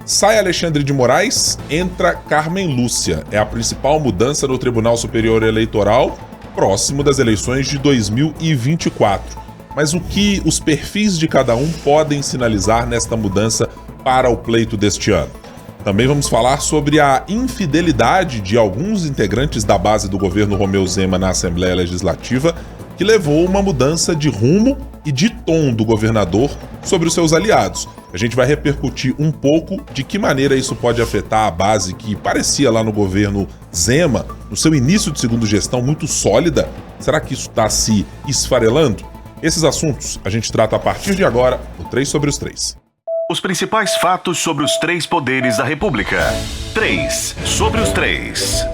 Sai Alexandre de Moraes, entra Carmen Lúcia. É a principal mudança no Tribunal Superior Eleitoral, próximo das eleições de 2024. Mas o que os perfis de cada um podem sinalizar nesta mudança para o pleito deste ano? Também vamos falar sobre a infidelidade de alguns integrantes da base do governo Romeu Zema na Assembleia Legislativa, que levou uma mudança de rumo e de tom do governador sobre os seus aliados. A gente vai repercutir um pouco de que maneira isso pode afetar a base que parecia lá no governo Zema, no seu início de segunda gestão muito sólida. Será que isso está se esfarelando? Esses assuntos a gente trata a partir de agora no 3 sobre os 3. Os principais fatos sobre os 3 poderes da República. 3 sobre os 3.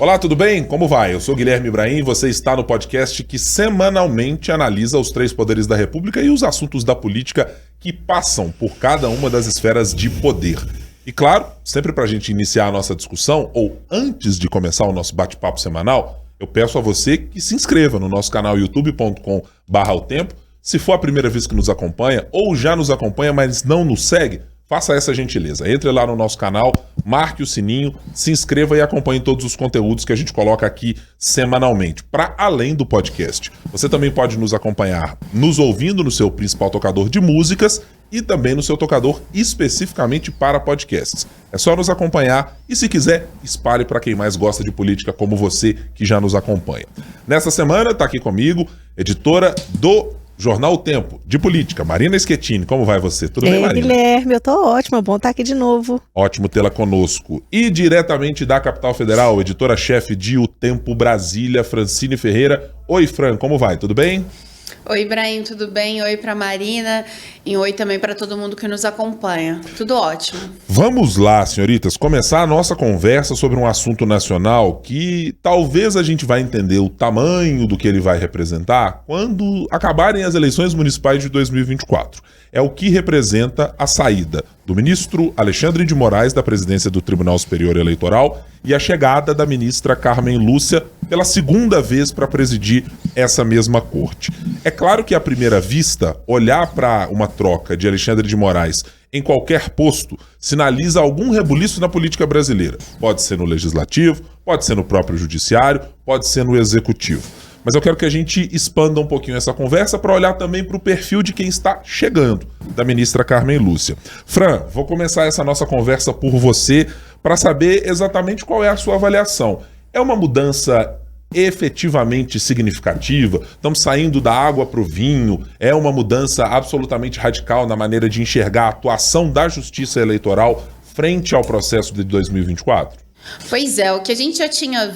Olá, tudo bem? Como vai? Eu sou Guilherme Ibrahim e você está no podcast que semanalmente analisa os 3 poderes da República e os assuntos da política que passam por cada uma das esferas de poder. E claro, sempre para a gente iniciar a nossa discussão, ou antes de começar o nosso bate-papo semanal, eu peço a você que se inscreva no nosso canal youtube.com/otempo. Se for a primeira vez que nos acompanha, ou já nos acompanha, mas não nos segue, faça essa gentileza. Entre lá no nosso canal, marque o sininho, se inscreva e acompanhe todos os conteúdos que a gente coloca aqui semanalmente, para além do podcast. Você também pode nos acompanhar nos ouvindo no seu principal tocador de músicas e também no seu tocador especificamente para podcasts. É só nos acompanhar e, se quiser, espalhe para quem mais gosta de política como você que já nos acompanha. Nessa semana está aqui comigo, editora do Jornal O Tempo, de política, Marina Schettini. Como vai você? Tudo bem, Marina? Guilherme, eu tô ótima, bom estar aqui de novo. Ótimo tê-la conosco. E diretamente da capital federal, editora-chefe de O Tempo Brasília, Francine Ferreira. Oi, Fran, como vai? Tudo bem? Oi, Ibrahim, tudo bem? Oi para Marina e oi também para todo mundo que nos acompanha. Tudo ótimo. Vamos lá, senhoritas, começar a nossa conversa sobre um assunto nacional que talvez a gente vai entender o tamanho do que ele vai representar quando acabarem as eleições municipais de 2024. É o que representa a saída do ministro Alexandre de Moraes da presidência do Tribunal Superior Eleitoral e a chegada da ministra Carmen Lúcia pela segunda vez para presidir essa mesma corte. É claro que, à primeira vista, olhar para uma troca de Alexandre de Moraes em qualquer posto sinaliza algum rebuliço na política brasileira. Pode ser no legislativo, pode ser no próprio judiciário, pode ser no executivo. Mas eu quero que a gente expanda um pouquinho essa conversa para olhar também para o perfil de quem está chegando, da ministra Carmen Lúcia. Fran, vou começar essa nossa conversa por você para saber exatamente qual é a sua avaliação. É uma mudança efetivamente significativa? Estamos saindo da água para o vinho? É uma mudança absolutamente radical na maneira de enxergar a atuação da Justiça Eleitoral frente ao processo de 2024? Pois é, o que a gente já tinha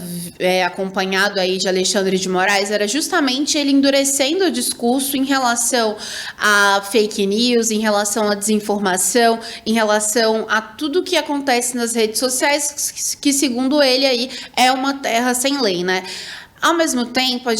acompanhado aí de Alexandre de Moraes era justamente ele endurecendo o discurso em relação a fake news, em relação à desinformação, em relação a tudo que acontece nas redes sociais, que segundo ele aí é uma terra sem lei, né? Ao mesmo tempo,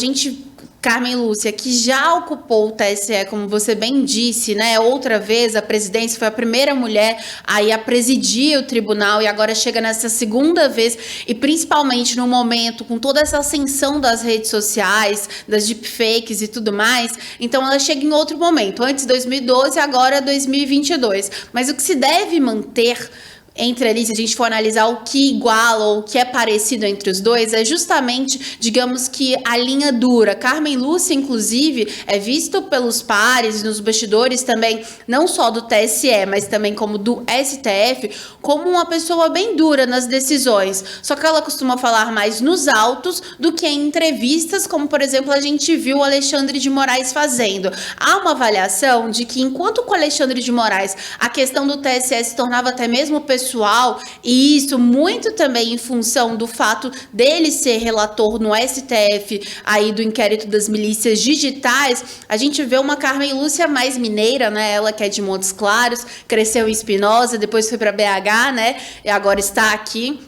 Carmen Lúcia, que já ocupou o TSE, como você bem disse, né? Outra vez, a presidência foi a primeira mulher aí a presidir o tribunal e agora chega nessa segunda vez e principalmente no momento com toda essa ascensão das redes sociais, das deepfakes e tudo mais. Então ela chega em outro momento, antes de 2012 e agora 2022. Mas o que se deve manter entre ali, se a gente for analisar o que iguala ou o que é parecido entre os dois, é justamente, digamos que a linha dura. Carmen Lúcia, inclusive, é visto pelos pares e nos bastidores também, não só do TSE, mas também como do STF, como uma pessoa bem dura nas decisões. Só que ela costuma falar mais nos autos do que em entrevistas, como, por exemplo, a gente viu o Alexandre de Moraes fazendo. Há uma avaliação de que, enquanto com o Alexandre de Moraes a questão do TSE se tornava até mesmo pessoal, e isso muito também em função do fato dele ser relator no STF aí do inquérito das milícias digitais, a gente vê uma Carmen Lúcia mais mineira, né? Ela que é de Montes Claros, cresceu em Espinosa, depois foi para BH, né? E agora está aqui.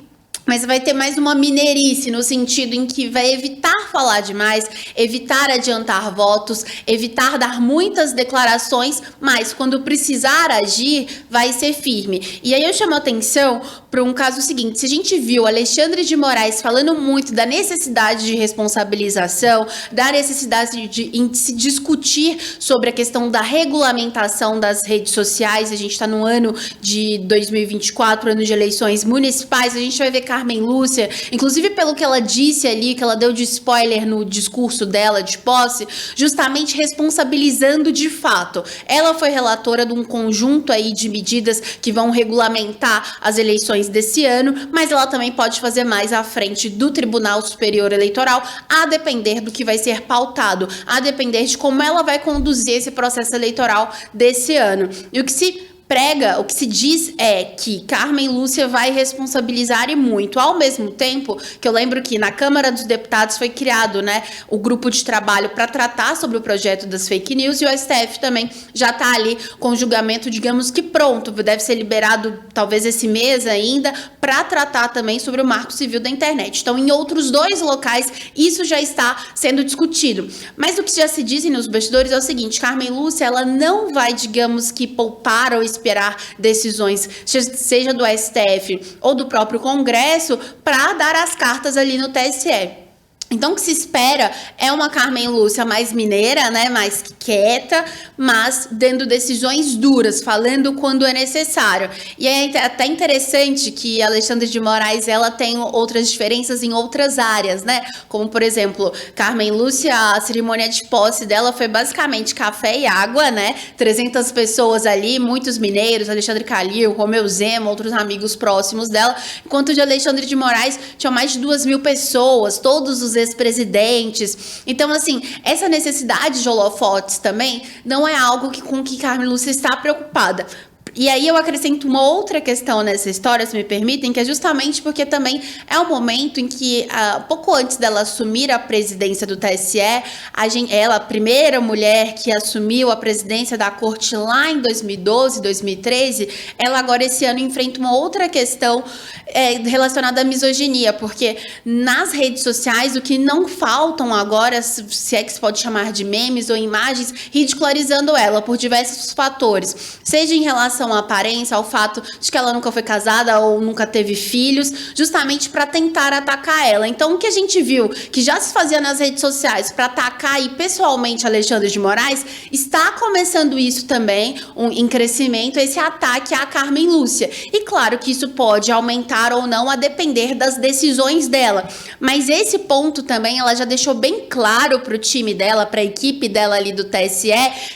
mas vai ter mais uma mineirice, no sentido em que vai evitar falar demais, evitar adiantar votos, evitar dar muitas declarações, mas quando precisar agir, vai ser firme. E aí eu chamo a atenção para um caso seguinte: se a gente viu Alexandre de Moraes falando muito da necessidade de responsabilização, da necessidade de se discutir sobre a questão da regulamentação das redes sociais, a gente está no ano de 2024, ano de eleições municipais, a gente vai ver Carmen Lúcia, inclusive pelo que ela disse ali, que ela deu de spoiler no discurso dela de posse, justamente responsabilizando de fato. Ela foi relatora de um conjunto aí de medidas que vão regulamentar as eleições desse ano, mas ela também pode fazer mais à frente do Tribunal Superior Eleitoral, a depender do que vai ser pautado, a depender de como ela vai conduzir esse processo eleitoral desse ano. E o que se prega, o que se diz é que Carmen Lúcia vai responsabilizar e muito, ao mesmo tempo que eu lembro que na Câmara dos Deputados foi criado, né, o grupo de trabalho para tratar sobre o projeto das fake news, e o STF também já está ali com o julgamento, digamos que pronto, deve ser liberado talvez esse mês ainda, para tratar também sobre o Marco Civil da Internet. Então, em outros 2 locais, isso já está sendo discutido. Mas o que já se dizem nos bastidores é o seguinte: Carmen Lúcia, ela não vai, digamos que, poupar ou esperar decisões, seja do STF ou do próprio Congresso, para dar as cartas ali no TSE. Então, o que se espera é uma Carmen Lúcia mais mineira, né, mais quieta, mas dando decisões duras, falando quando é necessário. E é até interessante que Alexandre de Moraes, ela tem outras diferenças em outras áreas, né? Como, por exemplo, Carmen Lúcia, a cerimônia de posse dela foi basicamente café e água, né? 300 pessoas ali, muitos mineiros, Alexandre Calil, Romeu Zema, outros amigos próximos dela, enquanto de Alexandre de Moraes tinha mais de 2.000 pessoas, todos os ex-presidentes. Então, assim, essa necessidade de holofotes também não é algo com que Carmen Lúcia está preocupada. E aí eu acrescento uma outra questão nessa história, se me permitem, que é justamente porque também é um momento em que, pouco antes dela assumir a presidência do TSE, ela, a primeira mulher que assumiu a presidência da corte lá em 2012, 2013, ela agora esse ano enfrenta uma outra questão relacionada à misoginia, porque nas redes sociais o que não faltam agora, se é que se pode chamar de memes ou imagens, ridicularizando ela por diversos fatores, seja em relação à aparência, ao fato de que ela nunca foi casada ou nunca teve filhos, justamente para tentar atacar ela. Então, o que a gente viu que já se fazia nas redes sociais para atacar aí pessoalmente Alexandre de Moraes, está começando isso também, em crescimento, esse ataque à Carmen Lúcia. E claro que isso pode aumentar ou não a depender das decisões dela, mas esse ponto também ela já deixou bem claro para o time dela, para a equipe dela ali do TSE,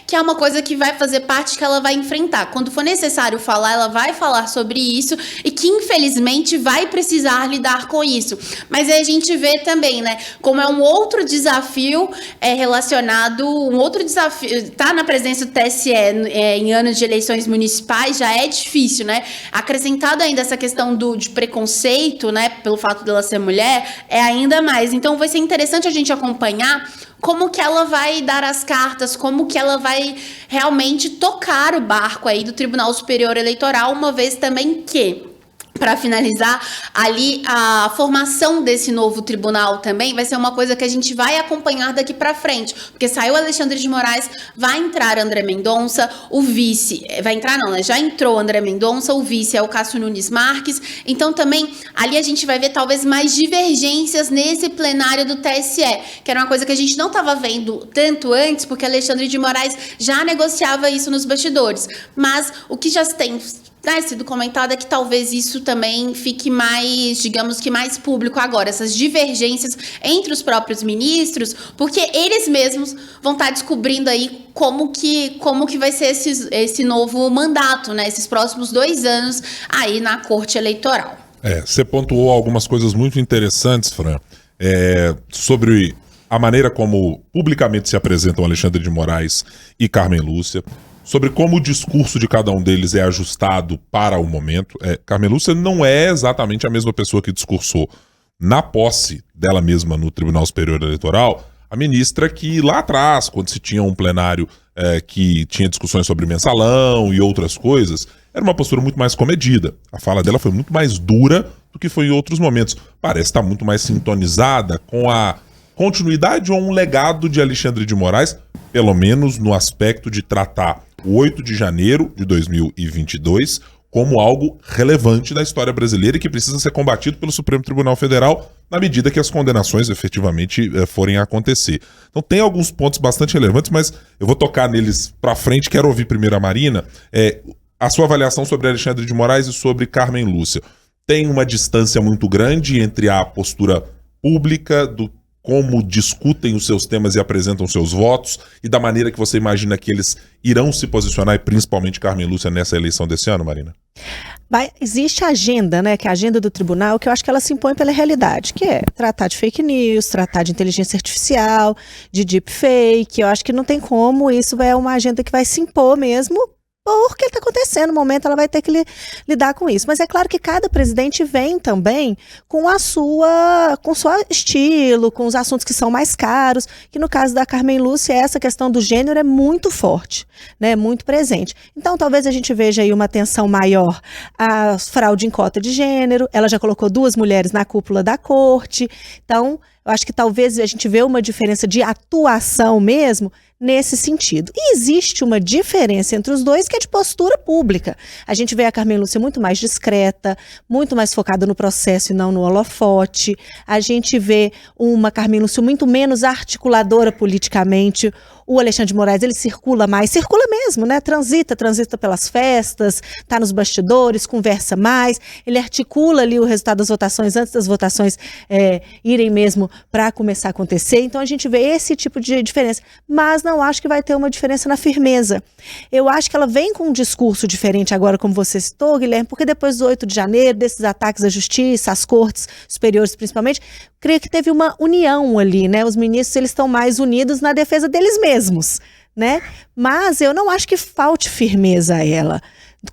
que é uma coisa que vai fazer parte que ela vai enfrentar. Quando for necessário falar, ela vai falar sobre isso e que infelizmente vai precisar lidar com isso. Mas aí a gente vê também, né, como é um outro desafio relacionado, um outro desafio, tá na presença do TSE em anos de eleições municipais já é difícil, né? Acrescentado ainda essa questão de preconceito, né, pelo fato dela ser mulher, é ainda mais. Então vai ser interessante a gente acompanhar como que ela vai dar as cartas, como que ela vai realmente tocar o barco aí do Tribunal Superior Eleitoral, uma vez também que, para finalizar, ali a formação desse novo tribunal também vai ser uma coisa que a gente vai acompanhar daqui para frente, porque saiu Alexandre de Moraes, vai entrar André Mendonça, o vice, vai entrar não, né? Já entrou André Mendonça, o vice é o Cássio Nunes Marques, então também ali a gente vai ver talvez mais divergências nesse plenário do TSE, que era uma coisa que a gente não estava vendo tanto antes, porque Alexandre de Moraes já negociava isso nos bastidores, mas o que já tem sido comentado é que talvez isso também fique mais, digamos que mais público agora, essas divergências entre os próprios ministros, porque eles mesmos vão estar descobrindo aí como que vai ser esse novo mandato, né? Esses próximos 2 anos aí na Corte Eleitoral. Você pontuou algumas coisas muito interessantes, Fran, sobre a maneira como publicamente se apresentam Alexandre de Moraes e Carmen Lúcia, sobre como o discurso de cada um deles é ajustado para o momento. Carmen Lúcia não é exatamente a mesma pessoa que discursou na posse dela mesma no Tribunal Superior Eleitoral, a ministra que lá atrás, quando se tinha um plenário que tinha discussões sobre mensalão e outras coisas, era uma postura muito mais comedida. A fala dela foi muito mais dura do que foi em outros momentos. Parece estar muito mais sintonizada com a continuidade ou um legado de Alexandre de Moraes, pelo menos no aspecto de tratar o 8 de janeiro de 2022 como algo relevante da história brasileira e que precisa ser combatido pelo Supremo Tribunal Federal na medida que as condenações efetivamente forem a acontecer. Então tem alguns pontos bastante relevantes, mas eu vou tocar neles pra frente. Quero ouvir primeiro a Marina. A sua avaliação sobre Alexandre de Moraes e sobre Carmen Lúcia. Tem uma distância muito grande entre a postura pública do como discutem os seus temas e apresentam seus votos e da maneira que você imagina que eles irão se posicionar, e principalmente Carmen Lúcia, nessa eleição desse ano, Marina? Existe a agenda, né, que é a agenda do tribunal, que eu acho que ela se impõe pela realidade, que é tratar de fake news, tratar de inteligência artificial, de deepfake. Eu acho que não tem como, isso é uma agenda que vai se impor mesmo, porque está acontecendo, no momento ela vai ter que lidar com isso. Mas é claro que cada presidente vem também com seu estilo, com os assuntos que são mais caros, que no caso da Carmen Lúcia, essa questão do gênero é muito forte, né, muito presente. Então talvez a gente veja aí uma atenção maior à fraude em cota de gênero. Ela já colocou 2 mulheres na cúpula da corte, então eu acho que talvez a gente vê uma diferença de atuação mesmo nesse sentido. E existe uma diferença entre os dois que é de postura pública. A gente vê a Carmen Lúcia muito mais discreta, muito mais focada no processo e não no holofote. A gente vê uma Carmen Lúcia muito menos articuladora politicamente. O Alexandre de Moraes, ele circula mesmo, né? Transita pelas festas, tá nos bastidores, conversa mais, ele articula ali o resultado das votações antes das votações irem mesmo para começar a acontecer. Então a gente vê esse tipo de diferença, mas não acho que vai ter uma diferença na firmeza. Eu acho que ela vem com um discurso diferente agora, como você citou, Guilherme, porque depois do 8 de janeiro, desses ataques à justiça, às cortes superiores principalmente, creio que teve uma união ali, né? Os ministros, eles estão mais unidos na defesa deles mesmos, né? Mas eu não acho que falte firmeza a ela.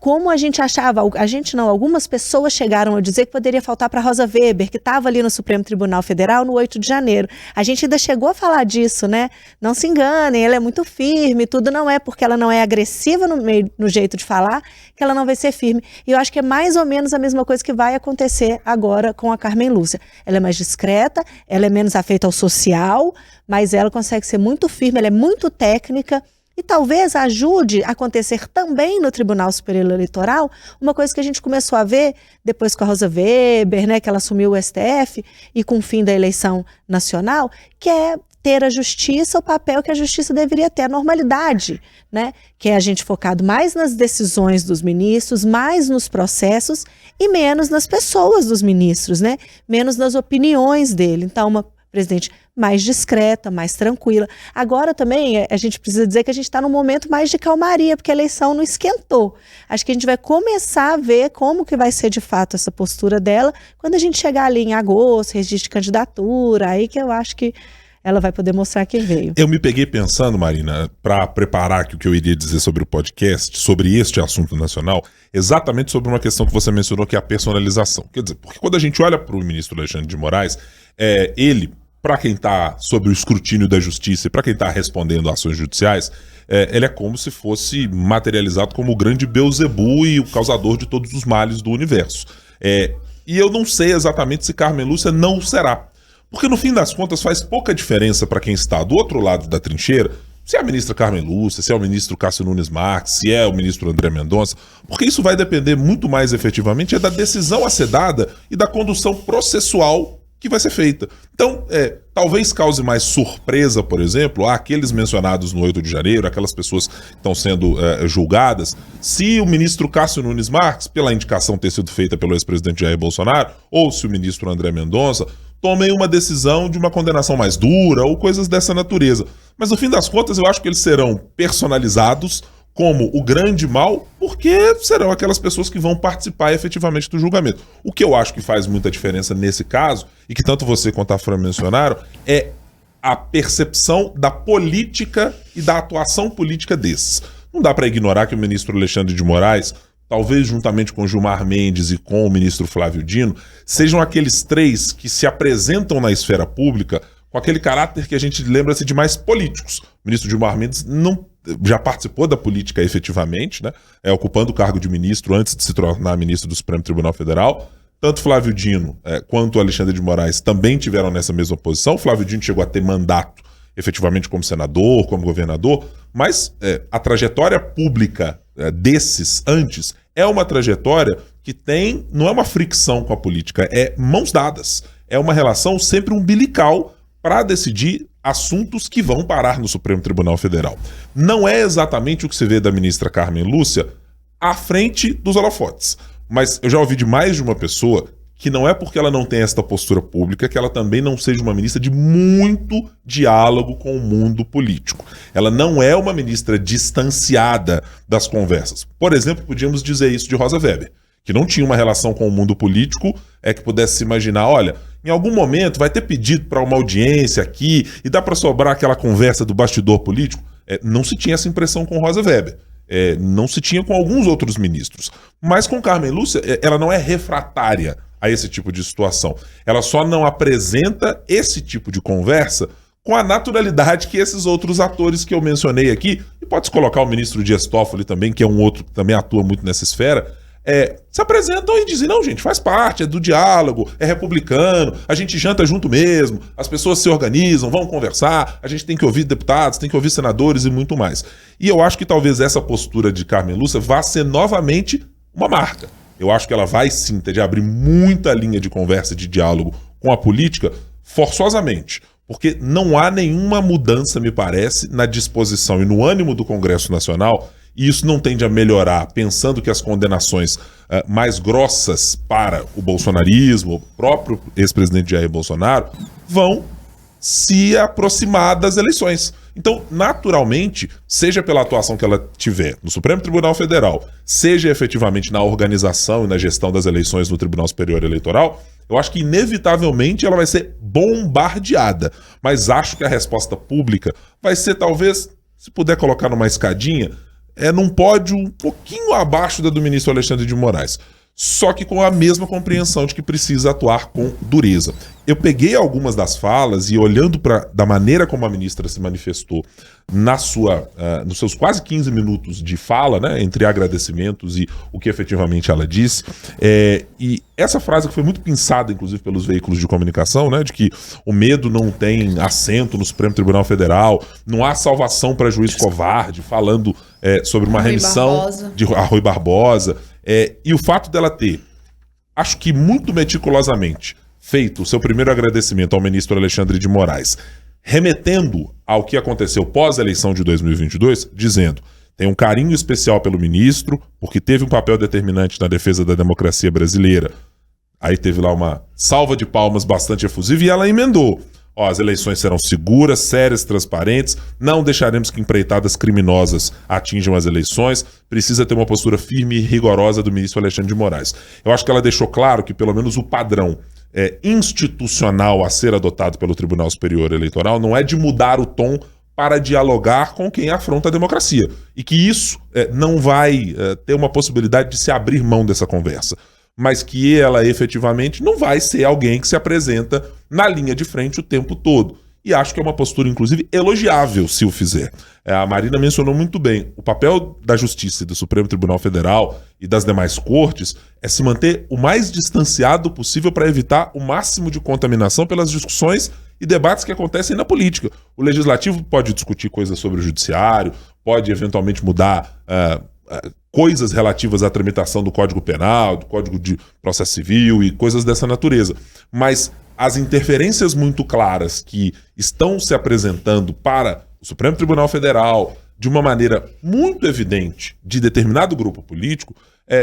Como a gente achava, algumas pessoas chegaram a dizer que poderia faltar para Rosa Weber, que estava ali no Supremo Tribunal Federal no 8 de janeiro. A gente ainda chegou a falar disso, né? Não se enganem, ela é muito firme, tudo não é porque ela não é agressiva no jeito de falar, que ela não vai ser firme. E eu acho que é mais ou menos a mesma coisa que vai acontecer agora com a Carmen Lúcia. Ela é mais discreta, ela é menos afeita ao social, mas ela consegue ser muito firme, ela é muito técnica. E talvez ajude a acontecer também no Tribunal Superior Eleitoral uma coisa que a gente começou a ver depois com a Rosa Weber, né, que ela assumiu o STF e com o fim da eleição nacional, que é ter a justiça, o papel que a justiça deveria ter, a normalidade, né, que é a gente focado mais nas decisões dos ministros, mais nos processos e menos nas pessoas dos ministros, né, menos nas opiniões dele. Então, uma presidente mais discreta, mais tranquila. Agora também a gente precisa dizer que a gente está num momento mais de calmaria, porque a eleição não esquentou. Acho que a gente vai começar a ver como que vai ser de fato essa postura dela quando a gente chegar ali em agosto, registro de candidatura, aí que eu acho que ela vai poder mostrar quem veio. Eu me peguei pensando, Marina, para preparar aqui o que eu iria dizer sobre o podcast, sobre este assunto nacional, exatamente sobre uma questão que você mencionou, que é a personalização. Quer dizer, porque quando a gente olha para o ministro Alexandre de Moraes, ele, para quem está sob o escrutínio da justiça e para quem está respondendo a ações judiciais, ele é como se fosse materializado como o grande Beelzebub e o causador de todos os males do universo. E eu não sei exatamente se Carmen Lúcia não será. Porque no fim das contas faz pouca diferença para quem está do outro lado da trincheira, se é a ministra Carmen Lúcia, se é o ministro Cássio Nunes Marques, se é o ministro André Mendonça, porque isso vai depender muito mais efetivamente da decisão a ser dada e da condução processual que vai ser feita. Então, talvez cause mais surpresa, por exemplo, àqueles mencionados no 8 de janeiro, aquelas pessoas que estão sendo julgadas, se o ministro Cássio Nunes Marques, pela indicação ter sido feita pelo ex-presidente Jair Bolsonaro, ou se o ministro André Mendonça tomem uma decisão de uma condenação mais dura ou coisas dessa natureza. Mas no fim das contas eu acho que eles serão personalizados como o grande mal, porque serão aquelas pessoas que vão participar efetivamente do julgamento. O que eu acho que faz muita diferença nesse caso, e que tanto você quanto a Fran mencionaram, é a percepção da política e da atuação política desses. Não dá para ignorar que o ministro Alexandre de Moraes, talvez juntamente com Gilmar Mendes e com o ministro Flávio Dino, sejam aqueles três que se apresentam na esfera pública com aquele caráter que a gente lembra-se de mais políticos. O ministro Gilmar Mendes já participou da política efetivamente, né? Ocupando o cargo de ministro antes de se tornar ministro do Supremo Tribunal Federal. tanto Flávio Dino quanto Alexandre de Moraes também tiveram nessa mesma posição. Flávio Dino chegou a ter mandato efetivamente como senador, como governador, mas a trajetória pública desses antes é uma trajetória que não é uma fricção com a política, é mãos dadas. É uma relação sempre umbilical para decidir assuntos que vão parar no Supremo Tribunal Federal. Não é exatamente o que se vê da ministra Carmen Lúcia à frente dos holofotes, mas eu já ouvi de mais de uma pessoa que não é porque ela não tem esta postura pública que ela também não seja uma ministra de muito diálogo com o mundo político. Ela não é uma ministra distanciada das conversas. Por exemplo, podíamos dizer isso de Rosa Weber, que não tinha uma relação com o mundo político, que pudesse se imaginar, olha, em algum momento vai ter pedido para uma audiência aqui e dá para sobrar aquela conversa do bastidor político. Não se tinha essa impressão com Rosa Weber. Não se tinha com alguns outros ministros. Mas com Carmen Lúcia, ela não é refratária a esse tipo de situação. Ela só não apresenta esse tipo de conversa com a naturalidade que esses outros atores que eu mencionei aqui, e pode-se colocar o ministro Dias Toffoli também, que é um outro que também atua muito nessa esfera, se apresentam e dizem, não, gente, faz parte, é do diálogo, é republicano, a gente janta junto mesmo, as pessoas se organizam, vão conversar, a gente tem que ouvir deputados, tem que ouvir senadores e muito mais. E eu acho que talvez essa postura de Carmen Lúcia vá ser novamente uma marca. Eu acho que ela vai sim ter de abrir muita linha de conversa e de diálogo com a política forçosamente, porque não há nenhuma mudança, me parece, na disposição e no ânimo do Congresso Nacional, e isso não tende a melhorar, pensando que as condenações mais grossas para o bolsonarismo, o próprio ex-presidente Jair Bolsonaro, vão se aproximar das eleições. Então, naturalmente, seja pela atuação que ela tiver no Supremo Tribunal Federal, seja efetivamente na organização e na gestão das eleições no Tribunal Superior Eleitoral, eu acho que inevitavelmente ela vai ser bombardeada. Mas acho que a resposta pública vai ser, talvez, se puder colocar numa escadinha, num pódio um pouquinho abaixo da do ministro Alexandre de Moraes. Só que com a mesma compreensão de que precisa atuar com dureza. Eu peguei algumas das falas e olhando da maneira como a ministra se manifestou nos seus quase 15 minutos de fala, né, entre agradecimentos e o que efetivamente ela disse, e essa frase que foi muito pensada, inclusive, pelos veículos de comunicação, né, de que o medo não tem assento no Supremo Tribunal Federal, não há salvação para juiz covarde, falando sobre uma remissão de Rui Barbosa. E o fato dela ter, acho que muito meticulosamente, feito o seu primeiro agradecimento ao ministro Alexandre de Moraes, remetendo ao que aconteceu pós-eleição de 2022, dizendo, tem um carinho especial pelo ministro, porque teve um papel determinante na defesa da democracia brasileira. Aí teve lá uma salva de palmas bastante efusiva e ela emendou. As eleições serão seguras, sérias, transparentes, não deixaremos que empreitadas criminosas atinjam as eleições, precisa ter uma postura firme e rigorosa do ministro Alexandre de Moraes. Eu acho que ela deixou claro que pelo menos o padrão institucional a ser adotado pelo Tribunal Superior Eleitoral não é de mudar o tom para dialogar com quem afronta a democracia, e que isso não vai ter uma possibilidade de se abrir mão dessa conversa, mas que ela efetivamente não vai ser alguém que se apresenta na linha de frente o tempo todo. E acho que é uma postura, inclusive, elogiável se o fizer. A Marina mencionou muito bem, o papel da Justiça e do Supremo Tribunal Federal e das demais cortes é se manter o mais distanciado possível para evitar o máximo de contaminação pelas discussões e debates que acontecem na política. O Legislativo pode discutir coisas sobre o Judiciário, pode eventualmente mudar coisas relativas à tramitação do Código Penal, do Código de Processo Civil e coisas dessa natureza. Mas as interferências muito claras que estão se apresentando para o Supremo Tribunal Federal, de uma maneira muito evidente, de determinado grupo político,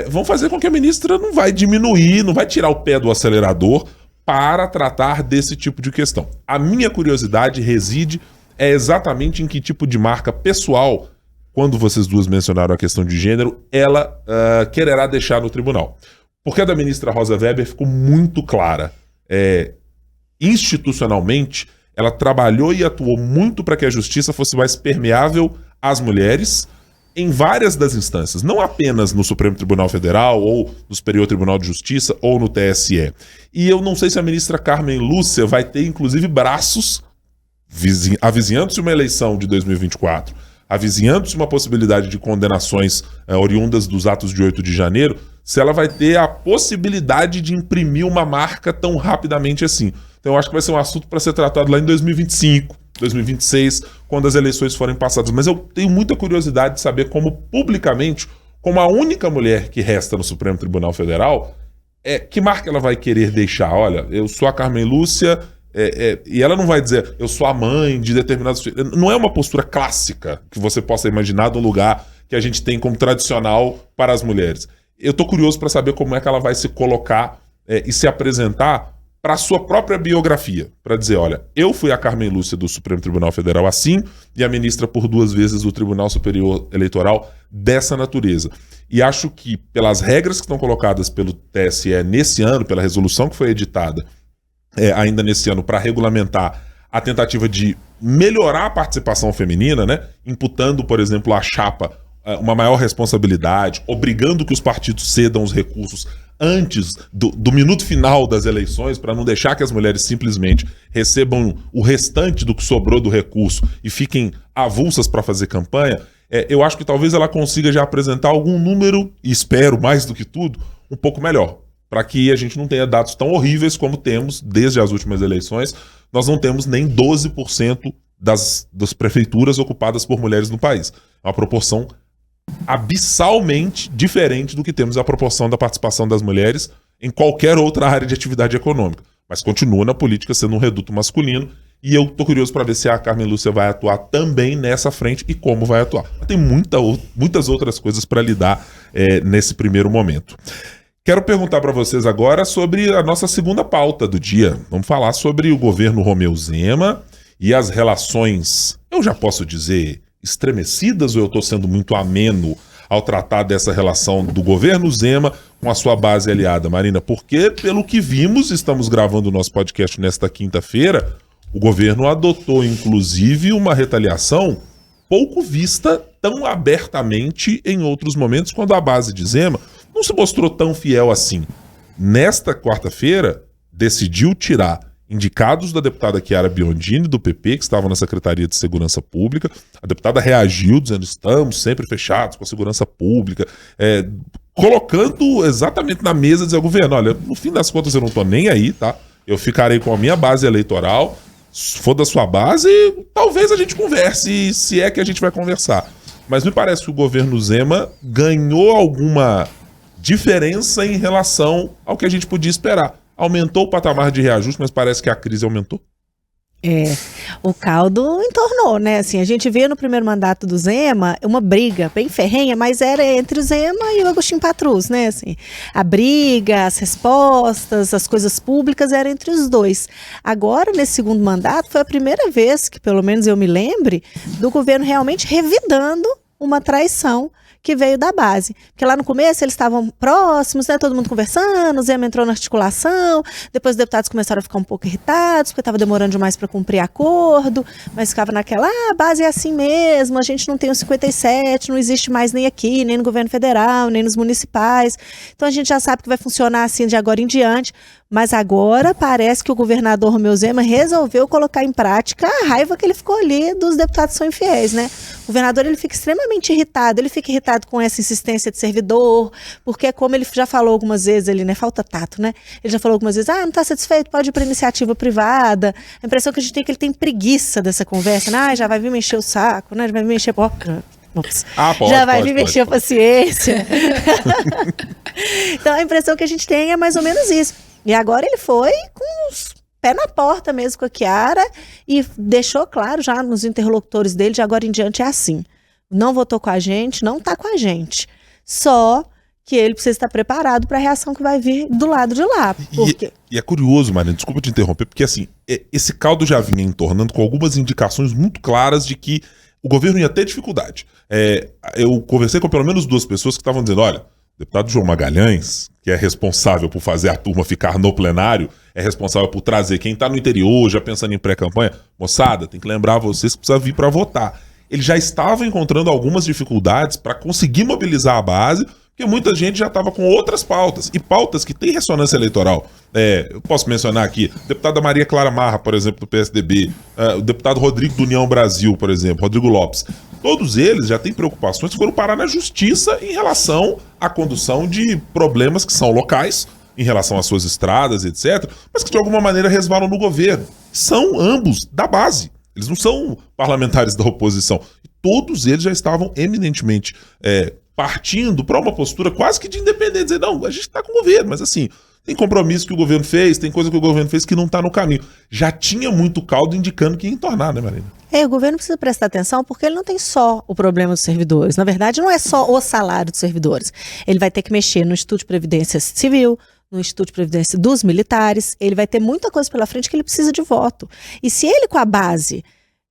vão fazer com que a ministra não vai diminuir, não vai tirar o pé do acelerador para tratar desse tipo de questão. A minha curiosidade reside exatamente em que tipo de marca pessoal, quando vocês duas mencionaram a questão de gênero, ela quererá deixar no tribunal. Porque a da ministra Rosa Weber ficou muito clara. Institucionalmente, ela trabalhou e atuou muito para que a justiça fosse mais permeável às mulheres em várias das instâncias, não apenas no Supremo Tribunal Federal, ou no Superior Tribunal de Justiça, ou no TSE. E eu não sei se a ministra Carmen Lúcia vai ter, inclusive, braços, avizinhando-se uma eleição de 2024, avizinhando-se uma possibilidade de condenações oriundas dos atos de 8 de janeiro, se ela vai ter a possibilidade de imprimir uma marca tão rapidamente assim. Então eu acho que vai ser um assunto para ser tratado lá em 2025, 2026, quando as eleições forem passadas. Mas eu tenho muita curiosidade de saber como publicamente, como a única mulher que resta no Supremo Tribunal Federal, que marca ela vai querer deixar? Olha, eu sou a Carmen Lúcia, e ela não vai dizer, eu sou a mãe de determinados filhos. Não é uma postura clássica que você possa imaginar de um lugar que a gente tem como tradicional para as mulheres. Eu estou curioso para saber como é que ela vai se colocar e se apresentar para a sua própria biografia, para dizer, olha, eu fui a Carmen Lúcia do Supremo Tribunal Federal assim, e a ministra por 2 vezes do Tribunal Superior Eleitoral dessa natureza. E acho que, pelas regras que estão colocadas pelo TSE nesse ano, pela resolução que foi editada ainda nesse ano para regulamentar a tentativa de melhorar a participação feminina, né, imputando, por exemplo, à chapa uma maior responsabilidade, obrigando que os partidos cedam os recursos antes do minuto final das eleições, para não deixar que as mulheres simplesmente recebam o restante do que sobrou do recurso e fiquem avulsas para fazer campanha. Eu acho que talvez ela consiga já apresentar algum número, e espero mais do que tudo, um pouco melhor, para que a gente não tenha dados tão horríveis como temos desde as últimas eleições. Nós não temos nem 12% das prefeituras ocupadas por mulheres no país. É uma proporção abissalmente diferente do que temos a proporção da participação das mulheres em qualquer outra área de atividade econômica. Mas continua na política sendo um reduto masculino, e eu tô curioso para ver se a Carmen Lúcia vai atuar também nessa frente e como vai atuar. Tem muitas outras coisas para lidar nesse primeiro momento. Quero perguntar para vocês agora sobre a nossa segunda pauta do dia. Vamos falar sobre o governo Romeu Zema e as relações, eu já posso dizer, estremecidas, ou eu estou sendo muito ameno ao tratar dessa relação do governo Zema com a sua base aliada, Marina? Porque, pelo que vimos, estamos gravando o nosso podcast nesta quinta-feira, o governo adotou, inclusive, uma retaliação pouco vista tão abertamente em outros momentos, quando a base de Zema não se mostrou tão fiel assim. Nesta quarta-feira, decidiu tirar indicados da deputada Chiara Biondini, do PP, que estavam na Secretaria de Segurança Pública. A deputada reagiu, dizendo, estamos sempre fechados com a segurança pública, colocando exatamente na mesa, dizer ao governo, olha, no fim das contas eu não estou nem aí, tá? Eu ficarei com a minha base eleitoral, se for da sua base, talvez a gente converse, se é que a gente vai conversar. Mas me parece que o governo Zema ganhou alguma diferença em relação ao que a gente podia esperar. Aumentou o patamar de reajuste, mas parece que a crise aumentou. O caldo entornou, né? Assim, a gente via no primeiro mandato do Zema uma briga bem ferrenha, mas era entre o Zema e o Agostinho Patrus, né? Assim, a briga, as respostas, as coisas públicas eram entre os dois. Agora, nesse segundo mandato, foi a primeira vez que, pelo menos eu me lembre, do governo realmente revidando uma traição que veio da base. Porque lá no começo eles estavam próximos, né, todo mundo conversando, o Zema entrou na articulação, depois os deputados começaram a ficar um pouco irritados, porque estava demorando demais para cumprir acordo, mas ficava naquela, a base é assim mesmo, a gente não tem o 57, não existe mais nem aqui, nem no governo federal, nem nos municipais, então a gente já sabe que vai funcionar assim de agora em diante. Mas agora parece que o governador Romeu Zema resolveu colocar em prática a raiva que ele ficou ali dos deputados que são infiéis, né? O governador, ele fica extremamente irritado, ele fica irritado com essa insistência de servidor, porque como ele já falou algumas vezes ali, né? Falta tato, né? Ele já falou algumas vezes, não está satisfeito, pode ir para iniciativa privada. A impressão que a gente tem é que ele tem preguiça dessa conversa, né? Já vai vir me encher o saco, né? Já vai vir me encher... já vai vir mexer a paciência. Então a impressão que a gente tem é mais ou menos isso. E agora ele foi com os pés na porta mesmo com a Chiara e deixou claro já nos interlocutores dele, de agora em diante é assim. Não votou com a gente, não está com a gente. Só que ele precisa estar preparado para a reação que vai vir do lado de lá. Porque... E é curioso, Marina, desculpa te interromper, porque assim, esse caldo já vinha entornando com algumas indicações muito claras de que o governo ia ter dificuldade. Eu conversei com pelo menos 2 pessoas que estavam dizendo, olha, o deputado João Magalhães, que é responsável por fazer a turma ficar no plenário, é responsável por trazer quem está no interior, já pensando em pré-campanha, moçada, tem que lembrar vocês que precisa vir para votar. Ele já estava encontrando algumas dificuldades para conseguir mobilizar a base, porque muita gente já estava com outras pautas, e pautas que têm ressonância eleitoral. Eu posso mencionar aqui, a deputada Maria Clara Marra, por exemplo, do PSDB, o deputado Rodrigo do União Brasil, por exemplo, Rodrigo Lopes. Todos eles já têm preocupações que foram parar na justiça em relação a condução de problemas que são locais, em relação às suas estradas, etc., mas que de alguma maneira resvalam no governo. São ambos da base. Eles não são parlamentares da oposição. Todos eles já estavam eminentemente partindo para uma postura quase que de independência. Dizer, não, a gente está com o governo, mas assim, tem compromisso que o governo fez, tem coisa que o governo fez que não está no caminho. Já tinha muito caldo indicando que ia entornar, né, Marina? O governo precisa prestar atenção porque ele não tem só o problema dos servidores. Na verdade, não é só o salário dos servidores. Ele vai ter que mexer no Instituto de Previdência Civil, no Instituto de Previdência dos militares. Ele vai ter muita coisa pela frente que ele precisa de voto. E se ele, com a base,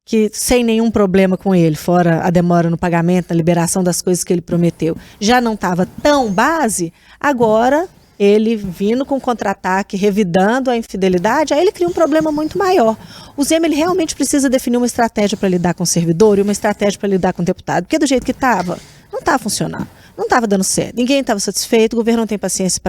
que sem nenhum problema com ele, fora a demora no pagamento, na liberação das coisas que ele prometeu, já não estava tão base, agora ele vindo com contra-ataque, revidando a infidelidade, aí ele cria um problema muito maior. O Zema, ele realmente precisa definir uma estratégia para lidar com o servidor e uma estratégia para lidar com o deputado, porque do jeito que estava, não estava funcionando. Não estava dando certo, ninguém estava satisfeito, o governo não tem paciência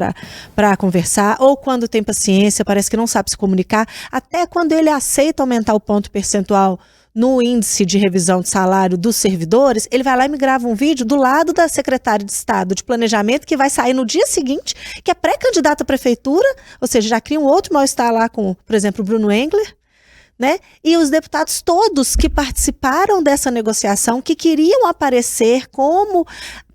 para conversar, ou quando tem paciência, parece que não sabe se comunicar, até quando ele aceita aumentar o ponto percentual no índice de revisão de salário dos servidores, ele vai lá e me grava um vídeo do lado da secretária de Estado de Planejamento, que vai sair no dia seguinte, que é pré-candidata à prefeitura, ou seja, já cria um outro mal-estar lá com, por exemplo, o Bruno Engler, né? E os deputados todos que participaram dessa negociação, que queriam aparecer como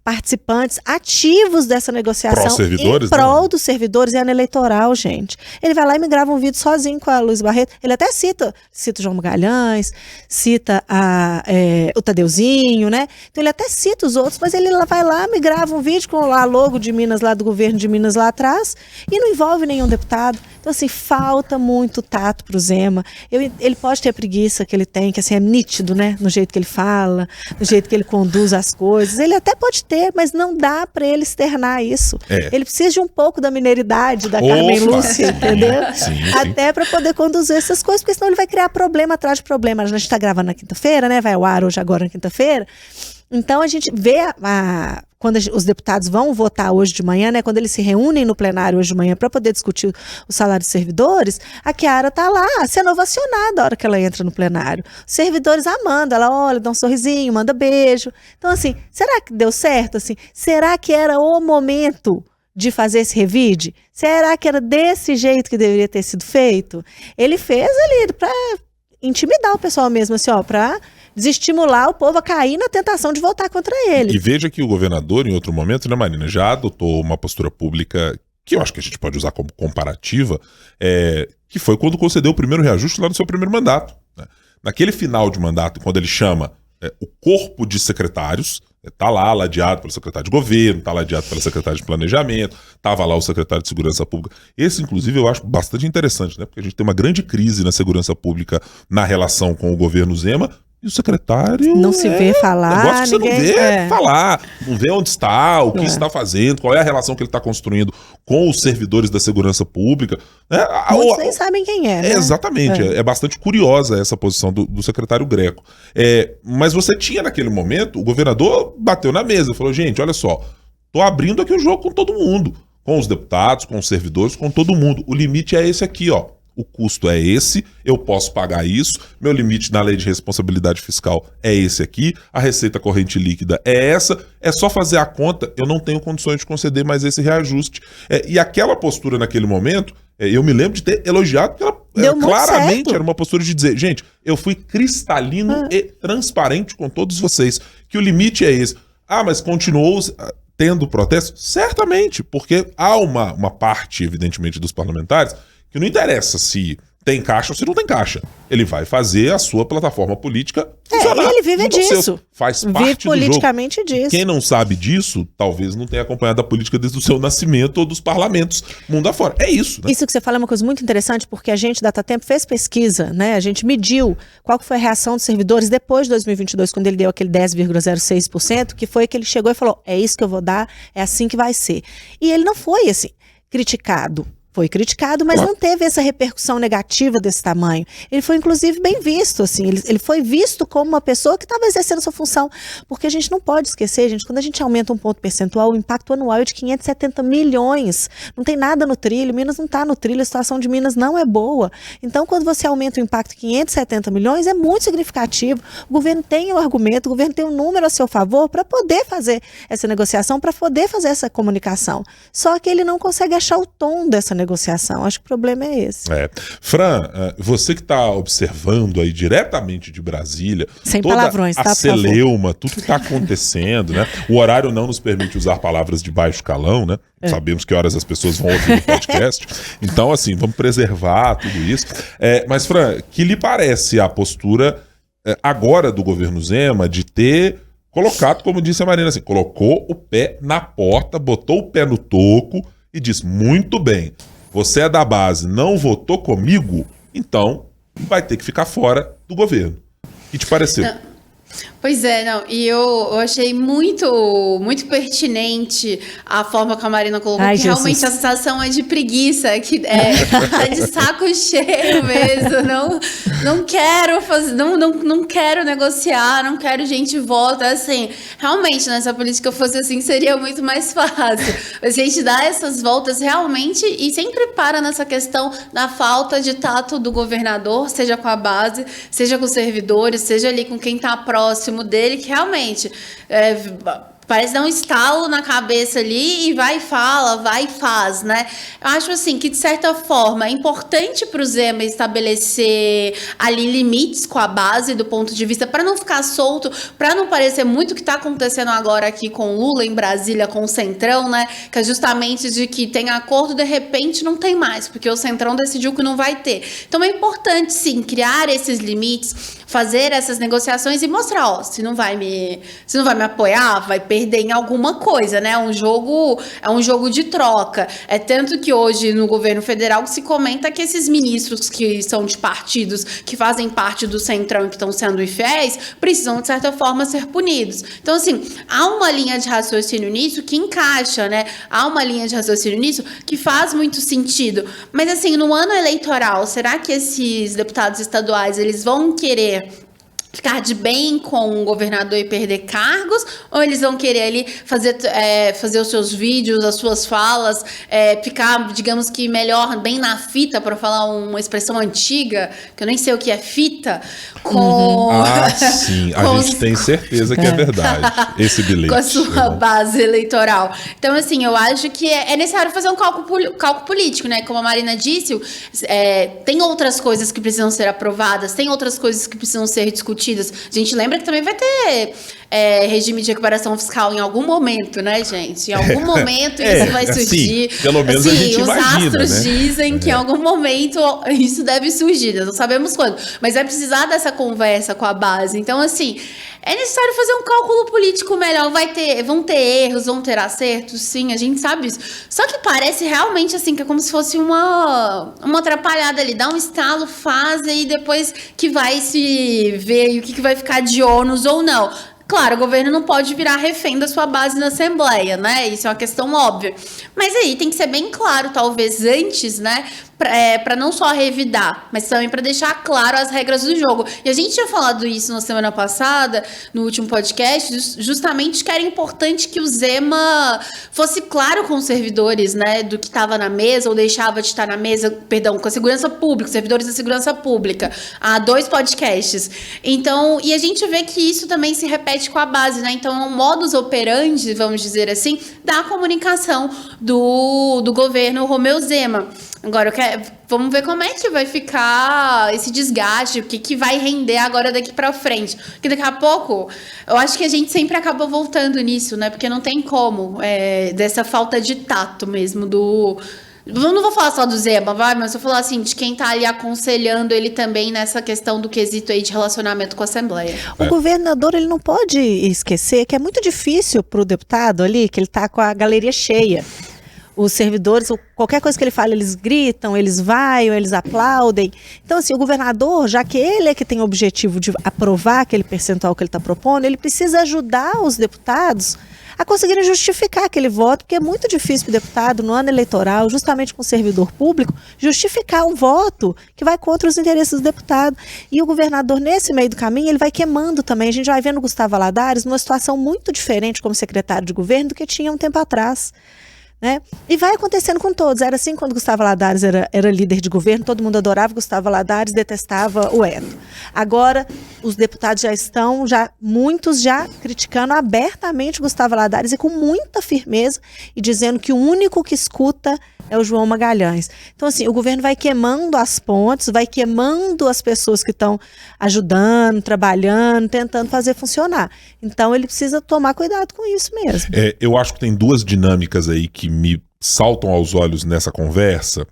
participantes ativos dessa negociação em prol dos servidores, é ano eleitoral, gente. Ele vai lá e me grava um vídeo sozinho com a Luiz Barreto. Ele até cita o João Magalhães, cita o Tadeuzinho, né? Então ele até cita os outros, mas ele vai lá, me grava um vídeo com a logo de Minas lá, do governo de Minas lá atrás, e não envolve nenhum deputado. Então, assim, falta muito tato pro Zema. Ele pode ter a preguiça que ele tem, que assim, é nítido, né? No jeito que ele fala, no jeito que ele conduz as coisas. Ele até pode ter, mas não dá para ele externar isso. Ele precisa de um pouco da mineiridade da Carmen Lúcia, entendeu? Sim. Até para poder conduzir essas coisas, porque senão ele vai criar problema atrás de problema. A gente está gravando na quinta-feira, né? Vai ao ar hoje agora na quinta-feira. Então a gente vê quando os deputados vão votar hoje de manhã, né, quando eles se reúnem no plenário hoje de manhã para poder discutir o salário dos servidores, a Chiara tá lá sendo ovacionada a hora que ela entra no plenário. Os servidores amando, ela olha, dá um sorrisinho, manda beijo. Então assim, será que deu certo? Assim, será que era o momento de fazer esse revide? Será que era desse jeito que deveria ter sido feito? Ele fez ali para intimidar o pessoal mesmo, assim, ó, para desestimular o povo a cair na tentação de votar contra ele. E veja que o governador, em outro momento, né, Marina, já adotou uma postura pública que eu acho que a gente pode usar como comparativa, que foi quando concedeu o primeiro reajuste lá no seu primeiro mandato. Né? Naquele final de mandato, quando ele chama o corpo de secretários, tá lá ladeado pelo secretário de governo, tá ladeado pela secretária de planejamento, tava lá o secretário de segurança pública. Esse, inclusive, eu acho bastante interessante, né? Porque a gente tem uma grande crise na segurança pública na relação com o governo Zema, e o secretário não se vê falar, negócio que você não vê falar, não vê onde está, o que está fazendo, qual é a relação que ele está construindo com os servidores da segurança pública. Muitos nem sabem quem é, né? Exatamente, é bastante curiosa essa posição do secretário Greco. Mas você tinha naquele momento, o governador bateu na mesa, falou, gente, olha só, tô abrindo aqui o jogo com todo mundo, com os deputados, com os servidores, com todo mundo. O limite é esse aqui, ó. O custo é esse, eu posso pagar isso, meu limite na lei de responsabilidade fiscal é esse aqui, a receita corrente líquida é essa, é só fazer a conta, eu não tenho condições de conceder mais esse reajuste. E aquela postura naquele momento, eu me lembro de ter elogiado, porque ela claramente era uma postura de dizer, gente, eu fui cristalino e transparente com todos vocês, que o limite é esse. Mas continuou tendo protesto? Certamente, porque há uma parte, evidentemente, dos parlamentares que não interessa se tem caixa ou se não tem caixa. Ele vai fazer a sua plataforma política funcionar. Ele vive disso. Faz parte do politicamente jogo. disso. Quem não sabe disso, talvez não tenha acompanhado a política desde o seu nascimento ou dos parlamentos mundo afora. É isso, né? Isso que você fala é uma coisa muito interessante, porque a gente, Datatempo, fez pesquisa, né? A gente mediu qual foi a reação dos servidores depois de 2022, quando ele deu aquele 10,06%, que foi que ele chegou e falou, é isso que eu vou dar, é assim que vai ser. E ele não foi, assim, criticado. Foi criticado, mas não teve essa repercussão negativa desse tamanho. Ele foi, inclusive, bem visto, assim. Ele foi visto como uma pessoa que estava exercendo sua função. Porque a gente não pode esquecer, gente, quando a gente aumenta 1 ponto percentual, o impacto anual é de 570 milhões. Não tem nada no trilho, Minas não está no trilho, a situação de Minas não é boa. Então, quando você aumenta o impacto em 570 milhões, é muito significativo. O governo tem o argumento, o governo tem um número a seu favor para poder fazer essa negociação, para poder fazer essa comunicação. Só que ele não consegue achar o tom dessa negociação. Acho que o problema é esse. Fran, você que está observando aí diretamente de Brasília, sem toda palavrões, a celeuma, tudo que está acontecendo, né? O horário não nos permite usar palavras de baixo calão, né? Sabemos que horas as pessoas vão ouvir o podcast. Então, assim, vamos preservar tudo isso. Mas, Fran, que lhe parece a postura agora do governo Zema de ter colocado, como disse a Marina, assim, colocou o pé na porta, botou o pé no toco e disse, muito bem, você é da base, não votou comigo, então vai ter que ficar fora do governo. O que te pareceu? Pois é, não, e eu achei muito pertinente a forma que a Marina colocou, que realmente a sensação é de preguiça, que é de saco cheio mesmo, não quero fazer, não quero negociar, não quero gente volta, assim, realmente, né, se a política fosse assim, seria muito mais fácil, a gente dá essas voltas realmente e sempre para nessa questão da falta de tato do governador, seja com a base, seja com os servidores, seja ali com quem está próximo dele, que realmente parece dar um estalo na cabeça ali e vai e fala, vai e faz, né? Eu acho assim que, de certa forma, é importante para o Zema estabelecer ali limites com a base do ponto de vista, para não ficar solto, para não parecer muito o que está acontecendo agora aqui com o Lula em Brasília, com o Centrão, né? Que é justamente de que tem acordo, de repente não tem mais, porque o Centrão decidiu que não vai ter. Então é importante, sim, criar esses limites, fazer essas negociações e mostrar, ó, se não vai me apoiar, vai perder em alguma coisa, né? É um jogo de troca. É tanto que hoje no governo federal se comenta que esses ministros que são de partidos que fazem parte do Centrão e que estão sendo infiéis precisam, de certa forma, ser punidos. Então, assim, há uma linha de raciocínio nisso que encaixa, né? Há uma linha de raciocínio nisso que faz muito sentido. Mas, assim, no ano eleitoral, será que esses deputados estaduais, eles vão querer ficar de bem com o governador e perder cargos, ou eles vão querer ali fazer os seus vídeos, as suas falas, ficar, digamos que melhor, bem na fita, para falar uma expressão antiga, que eu nem sei o que é fita, com... sim, a gente tem certeza que é verdade, esse bilhete. Com a sua base eleitoral. Então, assim, eu acho que é necessário fazer um cálculo político, né? Como a Marina disse, tem outras coisas que precisam ser aprovadas, tem outras coisas que precisam ser discutidas. A gente lembra que também vai ter regime de recuperação fiscal em algum momento, né, gente? Em algum momento isso vai surgir. Sim, pelo menos a gente os imagina, astros né? dizem que em algum momento isso deve surgir, nós não sabemos quando, mas vai precisar dessa conversa com a base. Então, assim, é necessário fazer um cálculo político melhor. Vão ter erros, vão ter acertos, sim, a gente sabe isso. Só que parece realmente assim, que é como se fosse uma atrapalhada ali. Dá um estalo, faz, e depois que vai se ver o que vai ficar de ônus ou não. Claro, o governo não pode virar refém da sua base na Assembleia, né? Isso é uma questão óbvia. Mas aí tem que ser bem claro, talvez antes, né? Para não só revidar, mas também para deixar claro as regras do jogo. E a gente tinha falado isso na semana passada, no último podcast, justamente que era importante que o Zema fosse claro com os servidores, né, do que estava na mesa ou deixava de estar na mesa, perdão, com a segurança pública, servidores da segurança pública. Há 2 podcasts. Então, e a gente vê que isso também se repete com a base, né? Então, é um modus operandi, vamos dizer assim, da comunicação do governo Romeu Zema. Agora, vamos ver como é que vai ficar esse desgaste, o que vai render agora daqui pra frente. Porque daqui a pouco, eu acho que a gente sempre acaba voltando nisso, né? Porque não tem como, dessa falta de tato mesmo não vou falar só do Zema, mas eu vou falar assim, de quem tá ali aconselhando ele também nessa questão do quesito aí de relacionamento com a Assembleia. O governador, ele não pode esquecer que é muito difícil pro deputado ali, que ele tá com a galeria cheia. Os servidores, qualquer coisa que ele fala, eles gritam, eles vaiam, eles aplaudem. Então, assim, o governador, já que ele é que tem o objetivo de aprovar aquele percentual que ele está propondo, ele precisa ajudar os deputados a conseguirem justificar aquele voto, porque é muito difícil para o deputado, no ano eleitoral, justamente com o servidor público, justificar um voto que vai contra os interesses do deputado. E o governador, nesse meio do caminho, ele vai queimando também. A gente vai vendo o Gustavo Valadares numa situação muito diferente como secretário de governo do que tinha um tempo atrás. Né? E vai acontecendo com todos. Era assim quando Gustavo Valadares era líder de governo, todo mundo adorava Gustavo Valadares, detestava o Eto. Agora, os deputados muitos já criticando abertamente Gustavo Valadares e com muita firmeza e dizendo que o único que escuta é o João Magalhães. Então, assim, o governo vai queimando as pontes, vai queimando as pessoas que estão ajudando, trabalhando, tentando fazer funcionar. Então, ele precisa tomar cuidado com isso mesmo. Eu acho que tem duas dinâmicas aí que me saltam aos olhos nessa conversa,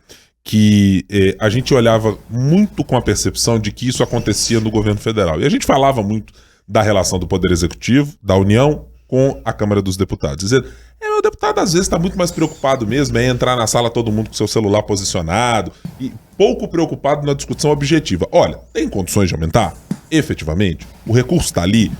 que a gente olhava muito com a percepção de que isso acontecia no governo federal. E a gente falava muito da relação do Poder Executivo, da União, com a Câmara dos Deputados. Dizendo, o deputado às vezes está muito mais preocupado mesmo em entrar na sala todo mundo com seu celular posicionado e pouco preocupado na discussão objetiva. Olha, tem condições de aumentar? Efetivamente, o recurso está ali,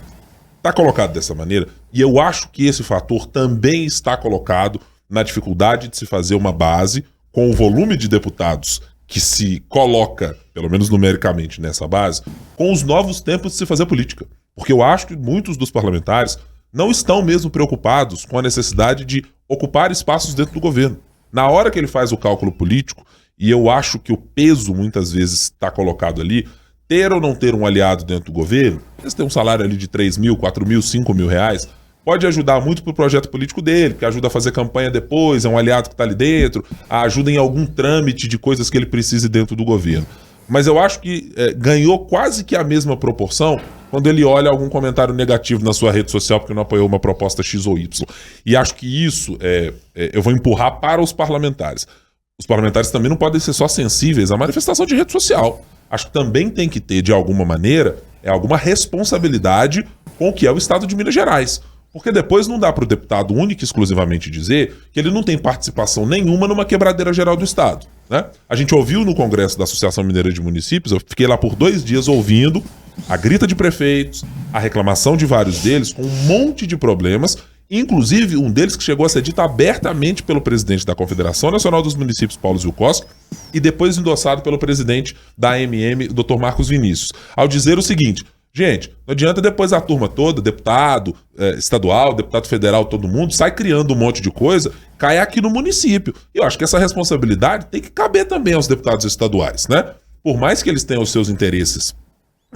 está colocado dessa maneira, e eu acho que esse fator também está colocado na dificuldade de se fazer uma base com o volume de deputados que se coloca, pelo menos numericamente nessa base, com os novos tempos de se fazer política. Porque eu acho que muitos dos parlamentares não estão mesmo preocupados com a necessidade de ocupar espaços dentro do governo. Na hora que ele faz o cálculo político, e eu acho que o peso muitas vezes está colocado ali, ter ou não ter um aliado dentro do governo, se tem um salário ali de 3 mil, 4 mil, 5 mil reais, pode ajudar muito pro projeto político dele, porque ajuda a fazer campanha depois, é um aliado que está ali dentro, ajuda em algum trâmite de coisas que ele precise dentro do governo. Mas eu acho que ganhou quase que a mesma proporção quando ele olha algum comentário negativo na sua rede social porque não apoiou uma proposta X ou Y. E acho que isso eu vou empurrar para os parlamentares. Os parlamentares também não podem ser só sensíveis à manifestação de rede social. Acho que também tem que ter, de alguma maneira, alguma responsabilidade com o que é o Estado de Minas Gerais. Porque depois não dá para o deputado único e exclusivamente dizer que ele não tem participação nenhuma numa quebradeira geral do Estado. Né? A gente ouviu no Congresso da Associação Mineira de Municípios, eu fiquei lá por 2 dias ouvindo a grita de prefeitos, a reclamação de vários deles, com um monte de problemas, inclusive um deles que chegou a ser dito abertamente pelo presidente da Confederação Nacional dos Municípios, Paulo Zilkowski, e depois endossado pelo presidente da AMM, Dr. Marcos Vinícius, ao dizer o seguinte: gente, não adianta depois a turma toda, deputado estadual, deputado federal, todo mundo, sai criando um monte de coisa, cai aqui no município. E eu acho que essa responsabilidade tem que caber também aos deputados estaduais, né? Por mais que eles tenham os seus interesses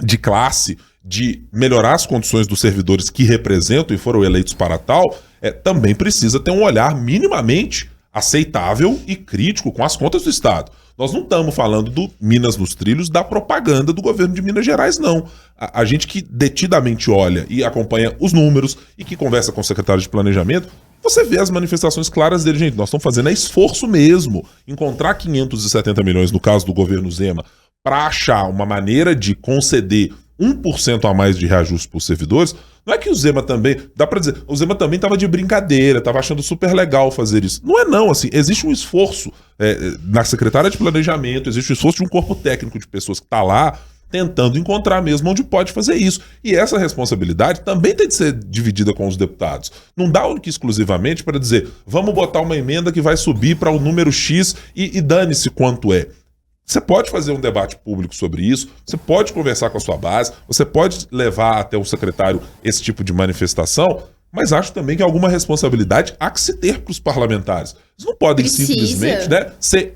de classe, de melhorar as condições dos servidores que representam e foram eleitos para tal, também precisa ter um olhar minimamente aceitável e crítico com as contas do Estado. Nós não estamos falando do Minas nos trilhos da propaganda do governo de Minas Gerais, não. A gente que detidamente olha e acompanha os números e que conversa com o secretário de Planejamento, você vê as manifestações claras dele. Gente, nós estamos fazendo esforço mesmo. Encontrar 570 milhões, no caso do governo Zema, para achar uma maneira de conceder 1% a mais de reajuste para os servidores, não é que o Zema também, dá para dizer, o Zema também estava de brincadeira, estava achando super legal fazer isso. Não é não, assim, existe um esforço na Secretaria de Planejamento, existe um esforço de um corpo técnico de pessoas que está lá tentando encontrar mesmo onde pode fazer isso. E essa responsabilidade também tem de ser dividida com os deputados. Não dá única e exclusivamente para dizer, vamos botar uma emenda que vai subir para o número X e dane-se quanto é. Você pode fazer um debate público sobre isso, você pode conversar com a sua base, você pode levar até o secretário esse tipo de manifestação, mas acho também que alguma responsabilidade há que se ter para os parlamentares. Eles não podem simplesmente ser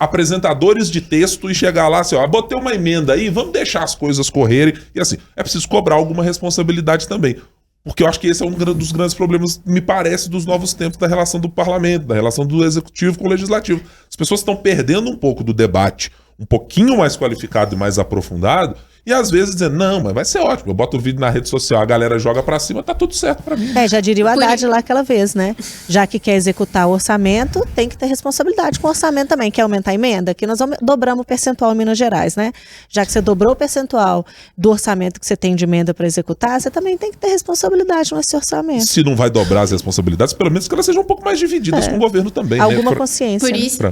apresentadores de texto e chegar lá assim, botei uma emenda aí, vamos deixar as coisas correrem. E assim, é preciso cobrar alguma responsabilidade também. Porque eu acho que esse é um dos grandes problemas, me parece, dos novos tempos da relação do parlamento, da relação do executivo com o legislativo. As pessoas estão perdendo um pouco do debate, um pouquinho mais qualificado e mais aprofundado, e às vezes dizendo, não, mas vai ser ótimo, eu boto o vídeo na rede social, a galera joga pra cima, tá tudo certo pra mim. Já diria o Haddad lá aquela vez, né? Já que quer executar o orçamento, tem que ter responsabilidade com o orçamento também. Quer aumentar a emenda? Que nós dobramos o percentual em Minas Gerais, né? Já que você dobrou o percentual do orçamento que você tem de emenda para executar, você também tem que ter responsabilidade nesse orçamento. Se não vai dobrar as responsabilidades, pelo menos que elas sejam um pouco mais divididas com o governo também. Alguma né? consciência. Por isso,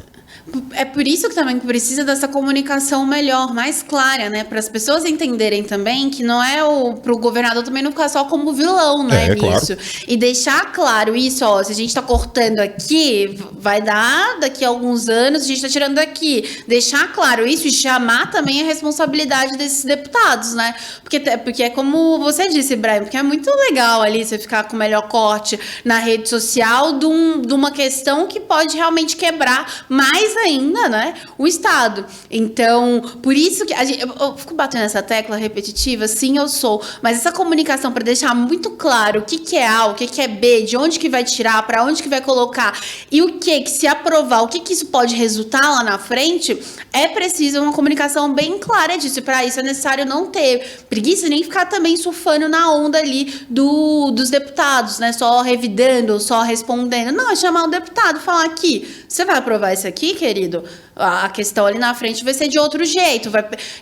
É por isso que também precisa dessa comunicação melhor, mais clara, né? Para as pessoas entenderem também que não é para o governador também não ficar só como vilão, né? Nisso. Claro. E deixar claro isso, ó, se a gente está cortando aqui, vai dar daqui a alguns anos, a gente está tirando daqui. Deixar claro isso e chamar também a responsabilidade desses deputados, né? Porque é como você disse, Brian, porque é muito legal ali você ficar com o melhor corte na rede social de uma questão que pode realmente quebrar mais ainda, né, o Estado. Então, por isso que eu fico batendo essa tecla repetitiva, sim, eu sou, mas essa comunicação para deixar muito claro o que é A, o que é B, de onde que vai tirar, para onde que vai colocar e o que se aprovar, o que isso pode resultar lá na frente, é preciso uma comunicação bem clara disso, e para isso é necessário não ter preguiça nem ficar também surfando na onda ali dos deputados, né, só revidando, só respondendo. Não, é chamar o deputado e falar aqui, você vai aprovar isso aqui, querido? A questão ali na frente vai ser de outro jeito.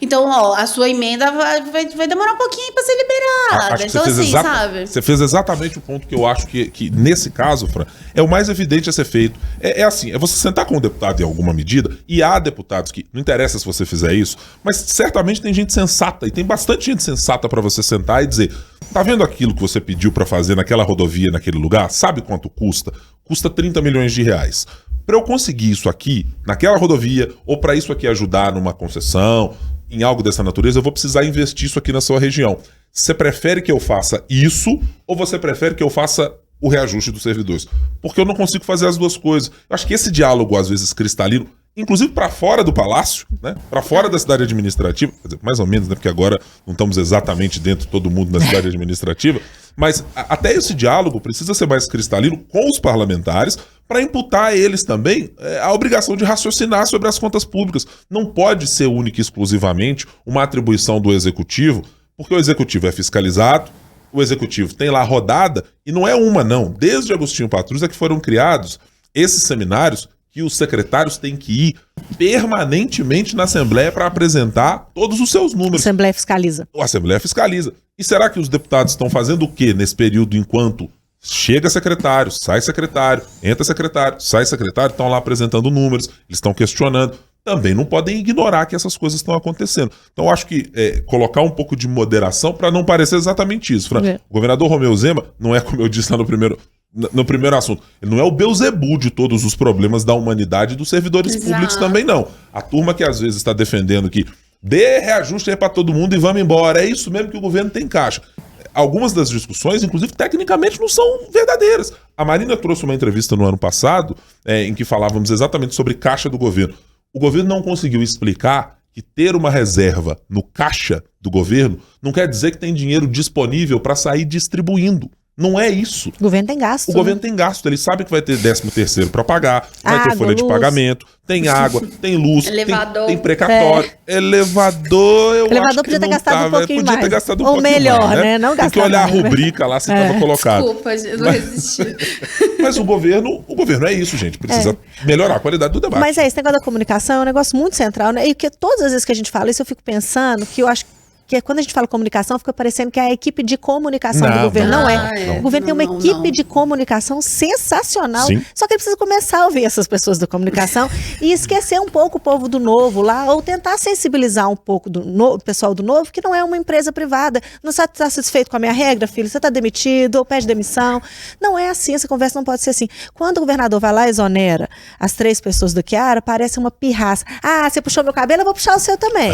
Então, ó, a sua emenda vai demorar um pouquinho para ser liberada. Então, assim, sabe? Você fez exatamente o ponto que eu acho que nesse caso, Fran, é o mais evidente a ser feito. É assim, é você sentar com o deputado em alguma medida, e há deputados que, não interessa se você fizer isso, mas certamente tem gente sensata, e tem bastante gente sensata para você sentar e dizer, tá vendo aquilo que você pediu para fazer naquela rodovia, naquele lugar? Sabe quanto custa? Custa 30 milhões de reais. Para eu conseguir isso aqui, naquela rodovia, ou para isso aqui ajudar numa concessão, em algo dessa natureza, eu vou precisar investir isso aqui na sua região. Você prefere que eu faça isso, ou você prefere que eu faça o reajuste dos servidores? Porque eu não consigo fazer as duas coisas. Eu acho que esse diálogo, às vezes, cristalino, inclusive para fora do palácio, né? Para fora da cidade administrativa, quer dizer, mais ou menos, né? Porque agora não estamos exatamente dentro todo mundo na cidade administrativa, mas até esse diálogo precisa ser mais cristalino com os parlamentares para imputar a eles também a obrigação de raciocinar sobre as contas públicas. Não pode ser única e exclusivamente uma atribuição do executivo, porque o executivo é fiscalizado, o executivo tem lá a rodada, e não é uma não. Desde Agostinho Patrus é que foram criados esses seminários que os secretários têm que ir permanentemente na Assembleia para apresentar todos os seus números. A Assembleia fiscaliza. A Assembleia fiscaliza. E será que os deputados estão fazendo o quê nesse período enquanto chega secretário, sai secretário, entra secretário, sai secretário, estão lá apresentando números, eles estão questionando. Também não podem ignorar que essas coisas estão acontecendo. Então, acho que colocar um pouco de moderação para não parecer exatamente isso. Fran, o governador Romeu Zema não é, como eu disse lá no primeiro assunto, ele não é o Beelzebub de todos os problemas da humanidade e dos servidores públicos também, não. A turma que às vezes está defendendo que dê reajuste aí para todo mundo e vamos embora, é isso mesmo que o governo tem caixa. Algumas das discussões, inclusive, tecnicamente não são verdadeiras. A Marina trouxe uma entrevista no ano passado em que falávamos exatamente sobre caixa do governo. O governo não conseguiu explicar que ter uma reserva no caixa do governo não quer dizer que tem dinheiro disponível para sair distribuindo. Não é isso. O governo tem gasto. O governo tem gasto. Ele sabe que vai ter 13º para pagar, vai ter folha de pagamento, tem água, tem luz, tem precatório. Elevador, eu elevador acho que podia ter não gastado tava. Um pouquinho podia mais. ter gastado um Ou pouquinho melhor, mais, né? Não gastar. tem que olhar a rubrica lá se estava colocado. Desculpa, eu não resisti. Mas o governo é isso, gente. Precisa melhorar a qualidade do debate. Mas esse negócio da comunicação é um negócio muito central, né? E que todas as vezes que a gente fala isso, eu fico pensando que eu acho que quando a gente fala comunicação, fica parecendo que é a equipe de comunicação do governo. Não é. O governo tem uma equipe de comunicação sensacional, só que ele precisa começar a ouvir essas pessoas da comunicação e esquecer um pouco o povo do Novo lá, ou tentar sensibilizar um pouco do pessoal do Novo, que não é uma empresa privada. Não está satisfeito com a minha regra, filho? Você está demitido ou pede demissão? Não é assim, essa conversa não pode ser assim. Quando o governador vai lá e exonera as 3 pessoas do Chiara, parece uma pirraça. Ah, você puxou meu cabelo, eu vou puxar o seu também.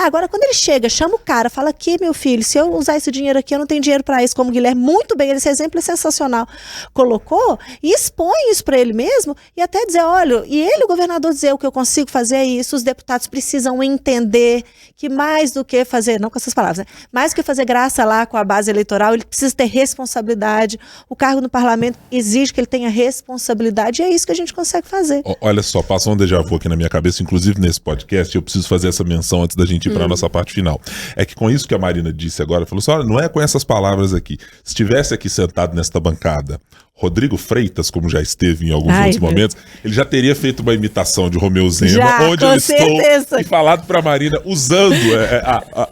Agora, quando ele chega, chama o cara, fala aqui, meu filho, se eu usar esse dinheiro aqui, eu não tenho dinheiro para isso, como o Guilherme muito bem, esse exemplo é sensacional, colocou, e expõe isso para ele mesmo, e até dizer, olha, e ele, o governador, dizer o que eu consigo fazer é isso, os deputados precisam entender que mais do que fazer, não com essas palavras, né? Mais do que fazer graça lá com a base eleitoral, ele precisa ter responsabilidade, o cargo no parlamento exige que ele tenha responsabilidade, e é isso que a gente consegue fazer. Olha só, passou um déjà vu aqui na minha cabeça, inclusive nesse podcast, eu preciso fazer essa menção antes da gente ir para a nossa parte final. É que com isso que a Marina disse agora, falou assim, olha, não é com essas palavras aqui. Se estivesse aqui sentado nesta bancada, Rodrigo Freitas, como já esteve em alguns outros momentos, ele já teria feito uma imitação de Romeu Zema, onde eu estou, e falado pra Marina, usando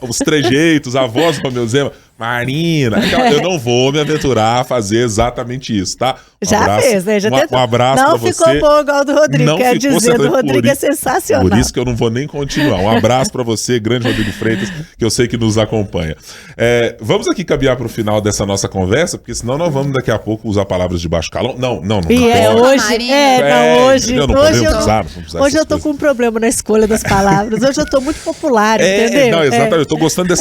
os trejeitos, a voz do Romeu Zema. Marina, eu não vou me aventurar a fazer exatamente isso, tá? Fez, né? Um abraço pra você. Não ficou bom igual do Rodrigo, quer dizer, do Rodrigo é sensacional. Por isso que eu não vou nem continuar. Um abraço pra você, grande Rodrigo Freitas, que eu sei que nos acompanha. Vamos aqui caminhar pro final dessa nossa conversa, porque senão nós vamos daqui a pouco usar palavras de baixo calão. Não pode. Hoje eu tô com um problema na escolha das palavras. Hoje eu tô muito popular, entendeu? Não, exatamente. Eu tô gostando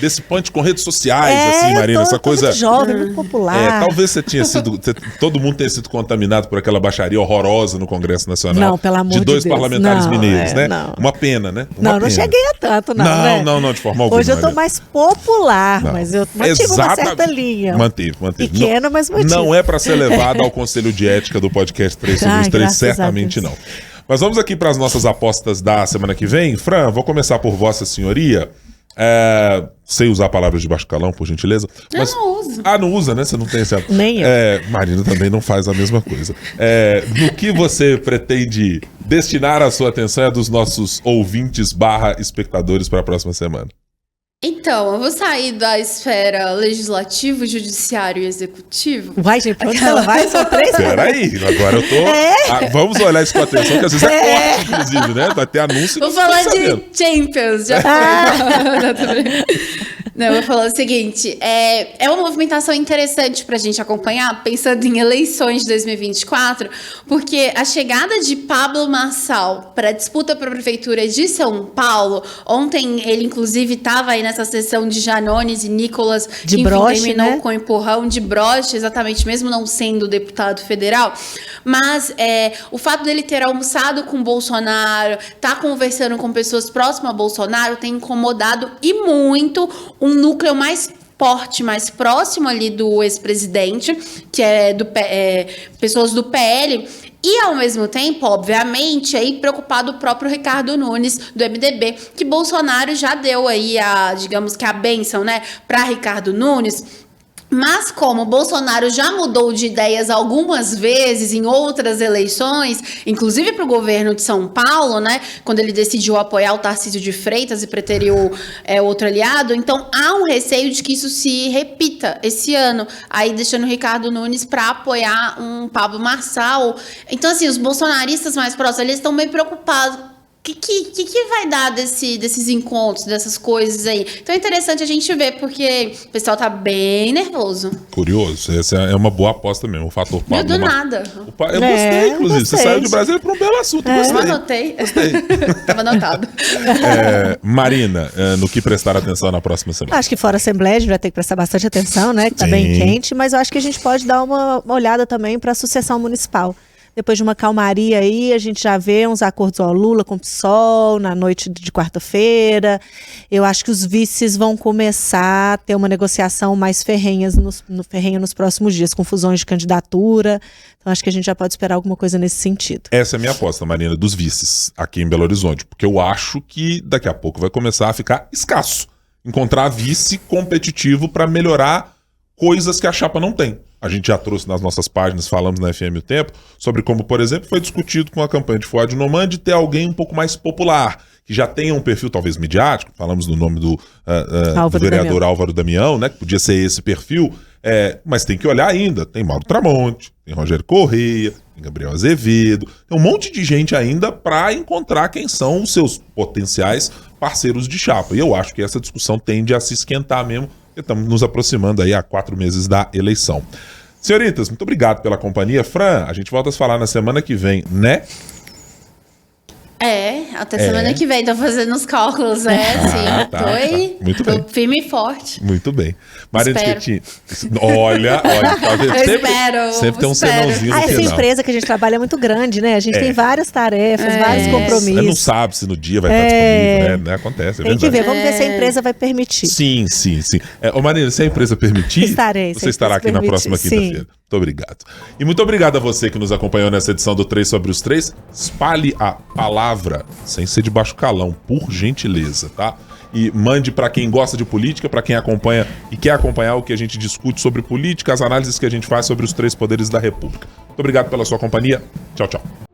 desse punch com redes sociais, assim, Marina, essa coisa muito jovem, muito popular. Talvez todo mundo tenha sido contaminado por aquela baixaria horrorosa no Congresso Nacional. Não, pelo amor de Deus. De 2 parlamentares mineiros, né? Não. Uma pena, né? Não cheguei a tanto, não. Não, de forma alguma. Hoje eu tô mais popular, mas eu mantive uma certa linha. Manteve. Pequena, mas mantive. Não é pra ser levado ao Conselho de Ética do podcast 3 sobre os 3, certamente não. Mas vamos aqui para as nossas apostas da semana que vem. Fran, vou começar por Vossa Senhoria. Sem usar palavras de baixo calão, por gentileza. Mas, eu não uso. Não usa, né? Você não tem essa... Nem eu. Marina também não faz a mesma coisa. No que você pretende destinar a sua atenção é dos nossos ouvintes / espectadores para a próxima semana? Então, eu vou sair da esfera legislativo, judiciário e executivo. Vai, gente, pra onde ela vai? São 3 Peraí, agora eu tô... vamos olhar isso com atenção, que às vezes é corte, inclusive, né? Vai ter anúncio. Vou falar de Champions, já Não, eu vou falar o seguinte, é uma movimentação interessante pra gente acompanhar, pensando em eleições de 2024, porque a chegada de Pablo Marçal para a disputa para a Prefeitura de São Paulo, ontem ele inclusive estava aí nessa sessão de Janones e Nicolas, de que broche, terminou, né? Com empurrão de broche, exatamente, mesmo não sendo deputado federal, mas o fato dele ter almoçado com Bolsonaro, tá conversando com pessoas próximas a Bolsonaro, tem incomodado e muito um núcleo mais forte, mais próximo ali do ex-presidente, que é pessoas do PL, e ao mesmo tempo, obviamente, aí preocupado o próprio Ricardo Nunes, do MDB, que Bolsonaro já deu aí digamos que a bênção, né, para Ricardo Nunes. Mas como Bolsonaro já mudou de ideias algumas vezes em outras eleições, inclusive para o governo de São Paulo, né, quando ele decidiu apoiar o Tarcísio de Freitas e preteriu outro aliado, então há um receio de que isso se repita esse ano, aí deixando o Ricardo Nunes para apoiar um Pablo Marçal. Então, assim, os bolsonaristas mais próximos, eles estão meio preocupados. O que vai dar desses encontros, dessas coisas aí? Então é interessante a gente ver, porque o pessoal tá bem nervoso. Curioso, essa é uma boa aposta mesmo, o fator Pablo. Do nada. Eu gostei, inclusive. Você saiu de Brasília para um belo assunto. Eu anotei. Tava anotado. Marina, no que prestar atenção na próxima semana? Acho que fora a Assembleia a gente vai ter que prestar bastante atenção, né? Que tá bem quente, mas eu acho que a gente pode dar uma olhada também para a sucessão municipal. Depois de uma calmaria aí, a gente já vê uns acordos, Lula com o PSOL na noite de quarta-feira. Eu acho que os vices vão começar a ter uma negociação mais ferrenha nos próximos dias, com fusões de candidatura. Então acho que a gente já pode esperar alguma coisa nesse sentido. Essa é a minha aposta, Marina, dos vices aqui em Belo Horizonte, porque eu acho que daqui a pouco vai começar a ficar escasso encontrar vice competitivo para melhorar coisas que a chapa não tem. A gente já trouxe nas nossas páginas, falamos na FM o Tempo, sobre como, por exemplo, foi discutido com a campanha de Fuad Noman de ter alguém um pouco mais popular, que já tenha um perfil talvez midiático, falamos do nome do vereador Álvaro Damião, né, que podia ser esse perfil, mas tem que olhar ainda, tem Mauro Tramonte, tem Rogério Correia, tem Gabriel Azevedo, tem um monte de gente ainda para encontrar quem são os seus potenciais parceiros de chapa. E eu acho que essa discussão tende a se esquentar mesmo, porque estamos nos aproximando aí a 4 meses da eleição. Senhoritas, muito obrigado pela companhia. Fran, a gente volta a se falar na semana que vem, né? Até semana que vem, tô fazendo os cálculos, sim. Tá. Muito bem. Tô firme e forte. Muito bem. Marina Schettini, olha, sempre tem um senãozinho no final. Essa empresa que a gente trabalha é muito grande, né? A gente tem várias tarefas, vários compromissos. Você não sabe se no dia vai estar disponível, né? Acontece, tem que ver, vamos ver se a empresa vai permitir. Sim. Marina, se a empresa permitir, você estará aqui na próxima quinta-feira. Muito obrigado. E muito obrigado a você que nos acompanhou nessa edição do 3 sobre os 3. Espalhe a palavra, sem ser de baixo calão, por gentileza, tá? e mande para quem gosta de política, para quem acompanha e quer acompanhar o que a gente discute sobre política, as análises que a gente faz sobre os três poderes da República. Muito obrigado pela sua companhia. Tchau, tchau.